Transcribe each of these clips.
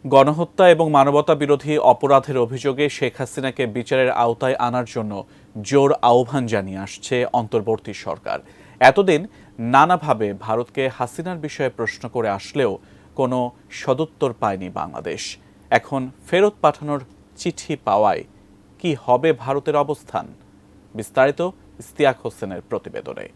গণহত্যা এবং মানবতা বিরোধী অপরাধের অভিযোগে শেখ হাসিনাকে বিচারের আওতায় আনার জন্য জোর আহ্বান জানিয়ে আসছে অন্তর্বর্তী সরকার। এতদিন নানাভাবে ভারতকে হাসিনার বিষয়ে প্রশ্ন করে আসলেও কোনো সদুত্তর পায়নি বাংলাদেশ। এখন ফেরত পাঠানোর চিঠি পাওয়ায় কি হবে ভারতের অবস্থান? বিস্তারিত ইস্তিয়াক হোসেনের প্রতিবেদনে।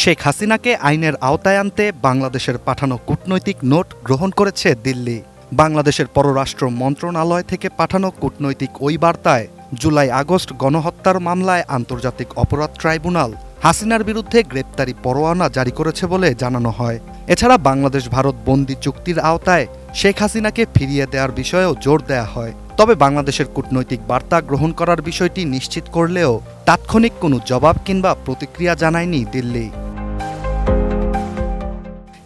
শেখ হাসিনাকে আইনের আওতায় আনতে বাংলাদেশের পাঠানো কূটনৈতিক নোট গ্রহণ করেছে দিল্লি। বাংলাদেশের পররাষ্ট্র মন্ত্রণালয় থেকে পাঠানো কূটনৈতিক ওই বার্তায় জুলাই আগস্ট গণহত্যার মামলায় আন্তর্জাতিক অপরাধ ট্রাইব্যুনাল হাসিনার বিরুদ্ধে গ্রেপ্তারি পরোয়ানা জারি করেছে বলে জানানো হয়। এছাড়া বাংলাদেশ ভারত বন্দি চুক্তির আওতায় শেখ হাসিনাকে ফিরিয়ে দেওয়ার বিষয়েও জোর দেয়া হয়। তবে বাংলাদেশের কূটনৈতিক বার্তা গ্রহণ করার বিষয়টি নিশ্চিত করলেও তাৎক্ষণিক কোনো জবাব কিংবা প্রতিক্রিয়া জানায়নি দিল্লি।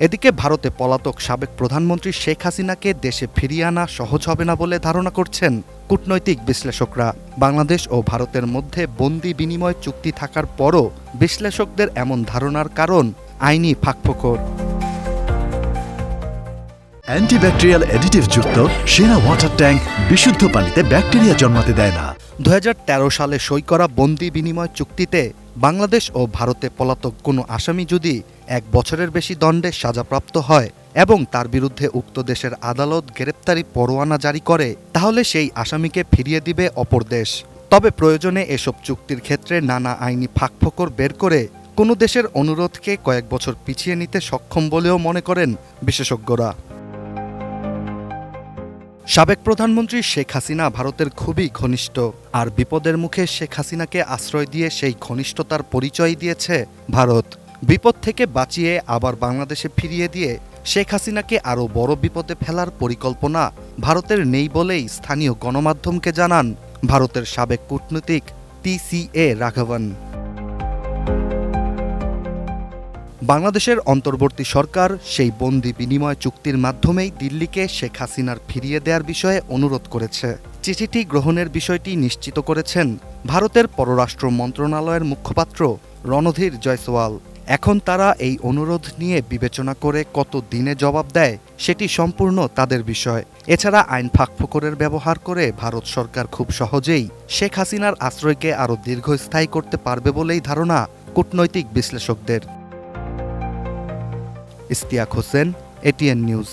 এদিকে ভারতে পলাতক সাবেক প্রধানমন্ত্রী শেখ হাসিনাকে দেশে ফিরিয়ে আনা সহজ হবে না বলে ধারণা করছেন কূটনৈতিক বিশ্লেষকরা। বাংলাদেশ ও ভারতের মধ্যে বন্দি বিনিময় চুক্তি থাকার পরও বিশ্লেষকদের এমন ধারণার কারণ আইনি ফাঁকফোকর। অ্যান্টিব্যাকটেরিয়াল অ্যাডিটিভ যুক্ত সেরা ওয়াটার ট্যাঙ্ক বিশুদ্ধ পানিতে ব্যাকটেরিয়া জন্মাতে দেয় না। 2013 সালে সই করা বন্দি বিনিময় চুক্তিতে বাংলাদেশ ও ভারতে পলাতক কোনো আসামি যদি 1 বছরের বেশি দণ্ডের সাজাপ্রাপ্ত হয় এবং তার বিরুদ্ধে উক্ত দেশের আদালত গ্রেপ্তারি পরোয়ানা জারি করে, তাহলে সেই আসামিকে ফিরিয়ে দিবে অপর দেশ। তবে প্রয়োজনে এসব চুক্তির ক্ষেত্রে নানা আইনি ফাঁকফোকর বের করে কোনো দেশের অনুরোধকে কয়েক বছর পিছিয়ে নিতে সক্ষম বলেও মনে করেন বিশেষজ্ঞরা। সাবেক প্রধানমন্ত্রী শেখ হাসিনা ভারতের খুবই ঘনিষ্ঠ, আর বিপদের মুখে শেখ হাসিনাকে আশ্রয় দিয়ে সেই ঘনিষ্ঠতার পরিচয় দিয়েছে ভারত। বিপদ থেকে বাঁচিয়ে আবার বাংলাদেশে ফিরিয়ে দিয়ে শেখ হাসিনাকে আরও বড় বিপদে ফেলার পরিকল্পনা ভারতের নেই বলেই স্থানীয় গণমাধ্যমকে জানান ভারতের সাবেক কূটনীতিক TCA রাঘবন। বাংলাদেশের অন্তর্বর্তী সরকার সেই বন্দি বিনিময় চুক্তির মাধ্যমেই দিল্লিকে শেখ হাসিনার ফিরিয়ে দেওয়ার বিষয়ে অনুরোধ করেছে। চিঠিটি গ্রহণের বিষয়টি নিশ্চিত করেছেন ভারতের পররাষ্ট্র মন্ত্রণালয়ের মুখপাত্র রণধীর জয়সওয়াল। এখন তারা এই অনুরোধ নিয়ে বিবেচনা করে কত দিনে জবাব দেয় সেটি সম্পূর্ণ তাদের বিষয়। এছাড়া আইন ফাঁকফোকরের ব্যবহার করে ভারত সরকার খুব সহজেই শেখ হাসিনার আশ্রয়কে আরও দীর্ঘস্থায়ী করতে পারবে বলেই ধারণা কূটনৈতিক বিশ্লেষকদের। Istiaq Hossain, ATN news.